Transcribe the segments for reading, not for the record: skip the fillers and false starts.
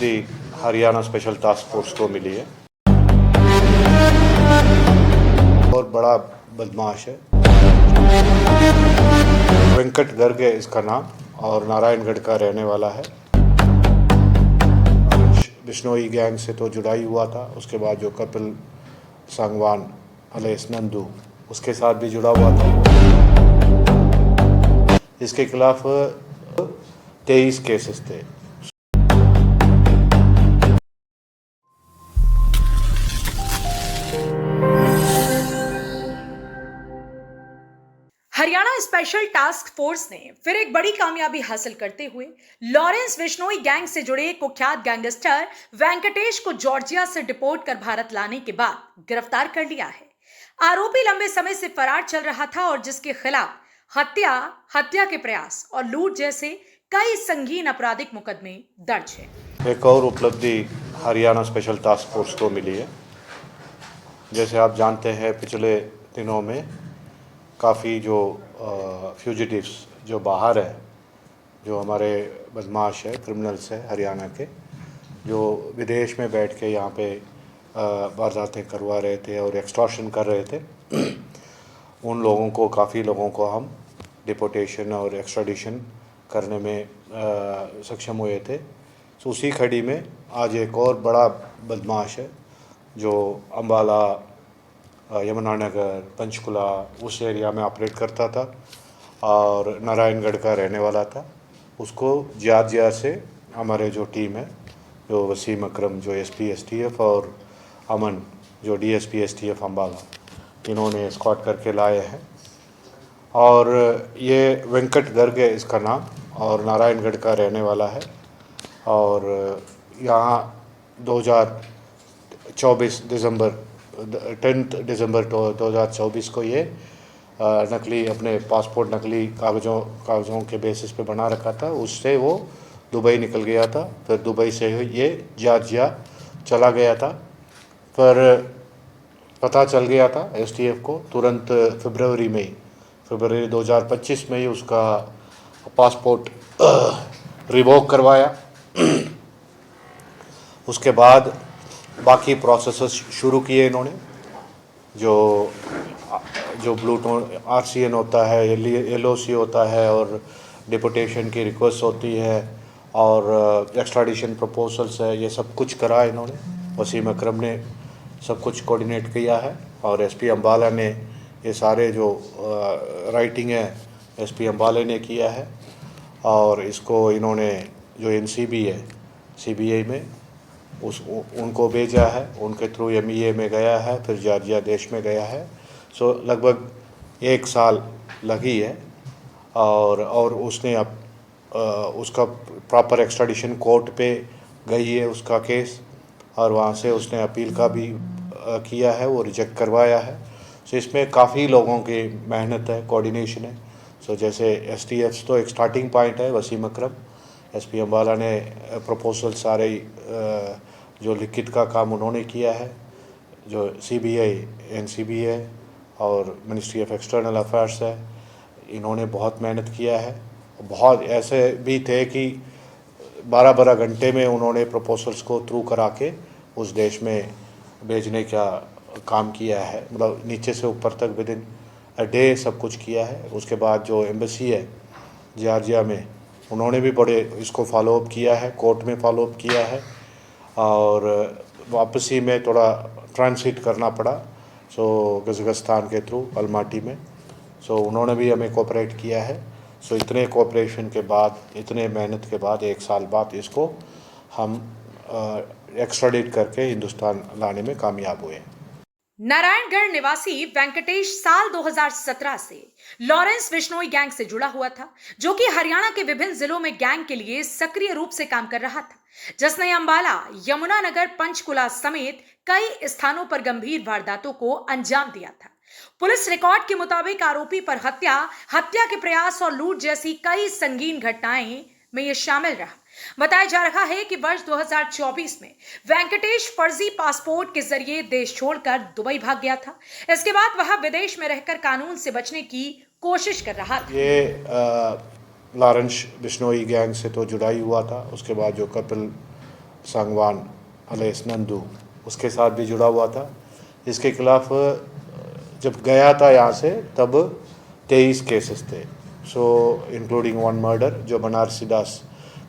उपलब्धि Haryana special task force को मिली है और बड़ा बदमाश है। वेंकट गर्ग है इसका नाम और नारायणगढ़ का रहने वाला है। बिश्नोई गैंग से तो जुड़ा ही हुआ था। उसके बाद जो कपिल सांगवान अलेस नंदू उसके साथ भी जुड़ा हुआ था। इसके खिलाफ 23 केसेस थे। हरियाणा स्पेशल टास्क फोर्स ने फिर एक बड़ी कामयाबी हासिल करते हुए लॉरेंस बिश्नोई गैंग से जुड़े कुख्यात गैंगस्टर वेंकटेश को जॉर्जिया से डिपोर्ट कर भारत लाने के बाद गिरफ्तार कर लिया है। आरोपी लंबे समय से फरार चल रहा था और जिसके खिलाफ हत्या के प्रयास और लूट जैसे कई संगीन आपराधिक मुकदमे दर्ज है। एक और उपलब्धि हरियाणा स्पेशल टास्क फोर्स को मिली है। जैसे आप जानते हैं पिछले दिनों में काफ़ी जो फ्यूजिटिव्स जो बाहर है, जो हमारे बदमाश है, क्रिमिनल्स है हरियाणा के, जो विदेश में बैठ के यहाँ पे वारदातें करवा रहे थे और एक्सटॉर्शन कर रहे थे, उन लोगों को काफ़ी लोगों को हम डिपोर्टेशन और एक्स्ट्राडिशन करने में सक्षम हुए थे। तो उसी खड़ी में आज एक और बड़ा बदमाश है जो अम्बाला, यमुनानगर, पंचकुला उस एरिया में ऑपरेट करता था और नारायणगढ़ का रहने वाला था। उसको जॉर्जिया से हमारे जो टीम है, जो वसीम अकरम जो एसपी एसटीएफ और अमन जो डीएसपी एसटीएफ अम्बाला, इन्होंने स्क्वाड करके लाए हैं। और ये वेंकट गर्ग है इसका नाम और नारायणगढ़ का रहने वाला है। और यहाँ 2024 दिसंबर 10 दिसंबर 2024 को ये नकली अपने पासपोर्ट नकली कागज़ों के बेसिस पे बना रखा था। उससे वो दुबई निकल गया था। फिर दुबई से ये जॉर्जिया चला गया था। पर पता चल गया था एसटीएफ को तुरंत फरवरी 2025 में ही उसका पासपोर्ट रिवोक करवाया। उसके बाद बाकी प्रोसेसेस शुरू किए इन्होंने। जो ब्लूटून आरसीएन होता है, एलओसी होता है और डिपोटेशन की रिक्वेस्ट होती है और एक्स्ट्राडिशन प्रपोजल्स है, ये सब कुछ करा इन्होंने। वसीम अकरम ने सब कुछ कोऑर्डिनेट किया है और एसपी अम्बाला ने ये सारे जो राइटिंग है एसपी अम्बाला ने किया है। और इसको इन्होंने जो एनसीबी है सीबीआई में उनको भेजा है, उनके थ्रू एमईए में गया है, फिर जॉर्जिया देश में गया है। सो लगभग 1 साल लगी है और उसने अब उसका प्रॉपर एक्स्ट्राडिशन कोर्ट पे गई है उसका केस, और वहाँ से उसने अपील का भी किया है, वो रिजेक्ट करवाया है। सो इसमें काफ़ी लोगों की मेहनत है, कोऑर्डिनेशन है। सो जैसे एसटीएफ तो एक स्टार्टिंग पॉइंट है वसीम अकरम, एसपी अम्बाला ने प्रपोजल सारे जो लिखित का काम उन्होंने किया है, जो सीबीआई एनसीबी है और मिनिस्ट्री ऑफ एक्सटर्नल अफेयर्स है, इन्होंने बहुत मेहनत किया है। बहुत ऐसे भी थे कि 12-12 घंटे में उन्होंने प्रपोजल्स को थ्रू करा के उस देश में भेजने का काम किया है। मतलब नीचे से ऊपर तक विद इन अ डे सब कुछ किया है। उसके बाद जो एम्बेसी है जॉर्जिया में, उन्होंने भी बड़े इसको फॉलोअप किया है, कोर्ट में फॉलोअप किया है और वापसी में थोड़ा ट्रांसिट करना पड़ा कज़ाकिस्तान के थ्रू अलमाटी में। उन्होंने भी हमें कोऑपरेट किया है। इतने कोऑपरेशन के बाद, इतने मेहनत के बाद 1 साल बाद इसको हम एक्स्ट्राडिट करके हिंदुस्तान लाने में कामयाब हुए। नारायणगढ़ निवासी वेंकटेश साल 2017 से लॉरेंस बिश्नोई गैंग से जुड़ा हुआ था, जो कि हरियाणा के विभिन्न जिलों में गैंग के लिए सक्रिय रूप से काम कर रहा था, जिसने अंबाला, यमुनानगर, पंचकुला समेत कई स्थानों पर गंभीर वारदातों को अंजाम दिया था। पुलिस रिकॉर्ड के मुताबिक आरोपी पर हत्या के प्रयास और लूट जैसी कई संगीन घटनाएं में यह शामिल रहा। बताया जा रहा है कि वर्ष 2024 में वेंकटेश फर्जी पासपोर्ट के जरिए देश छोड़कर दुबई भाग गया था। इसके बाद वह विदेश में रहकर कानून से बचने की कोशिश कर रहा था। ये लॉरेंस बिश्नोई गैंग से तो जुड़ा ही हुआ था। उसके बाद जो कपिल सांगवान अलेस नंदू, उसके साथ भी जुड़ा हुआ था। इसके खिलाफ जब गया था यहाँ से तब 23 केसेस थे, सो इंक्लूडिंग वन मर्डर, जो बनारसी दास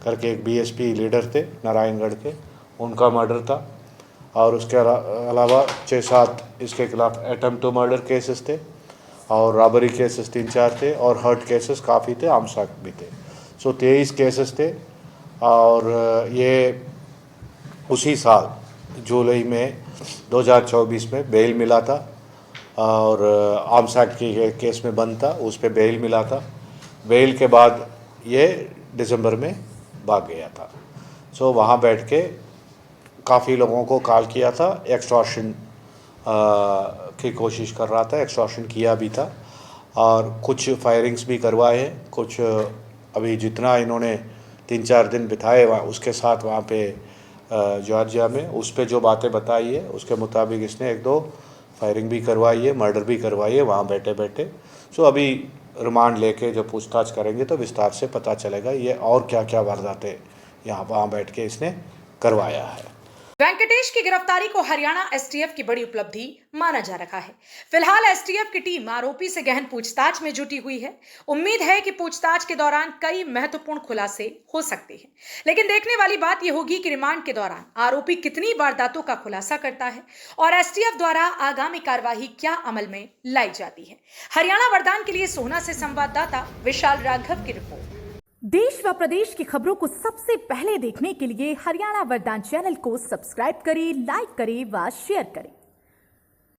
करके एक बीएसपी लीडर थे नारायणगढ़ के, उनका मर्डर था। और उसके अलावा 6-7 इसके खिलाफ अटेम्प्ट टू मर्डर केसेस थे और रॉबरी केसेस 3-4 थे और हर्ट केसेस काफ़ी थे, आर्म्स एक्ट भी थे। सो 23 केसेस थे। और ये उसी साल जुलाई में 2024 में बेल मिला था और आर्म्स एक्ट के केस में बंद था, उस पर बेल मिला था। बेल के बाद ये दिसंबर में भाग गया था। सो वहाँ बैठ के काफ़ी लोगों को कॉल किया था, एक्सटॉर्शन की कोशिश कर रहा था, एक्सटॉर्शन किया भी था और कुछ फायरिंग्स भी करवाए हैं। कुछ अभी जितना इन्होंने 3-4 दिन बिताए वहाँ उसके साथ वहाँ पे जॉर्जिया में, उस पर जो बातें बताई है उसके मुताबिक इसने 1-2 फायरिंग भी करवाई है, मर्डर भी करवाई है वहाँ बैठे बैठे। सो अभी रिमांड लेके जब पूछताछ करेंगे तो विस्तार से पता चलेगा ये और क्या क्या वारदातें यहाँ वहाँ बैठ के इसने करवाया है। वेंकटेश की गिरफ्तारी को हरियाणा एसटीएफ की बड़ी उपलब्धि माना जा रहा है। फिलहाल एसटीएफ की टीम आरोपी से गहन पूछताछ में जुटी हुई है। उम्मीद है कि पूछताछ के दौरान कई महत्वपूर्ण खुलासे हो सकते हैं, लेकिन देखने वाली बात यह होगी कि रिमांड के दौरान आरोपी कितनी वारदातों का खुलासा करता है और एसटीएफ द्वारा आगामी कार्यवाही क्या अमल में लाई जाती है। हरियाणा वरदान के लिए सोहना से संवाददाता विशाल राघव की रिपोर्ट। देश व प्रदेश की खबरों को सबसे पहले देखने के लिए हरियाणा वरदान चैनल को सब्सक्राइब करें, लाइक करें व शेयर करें।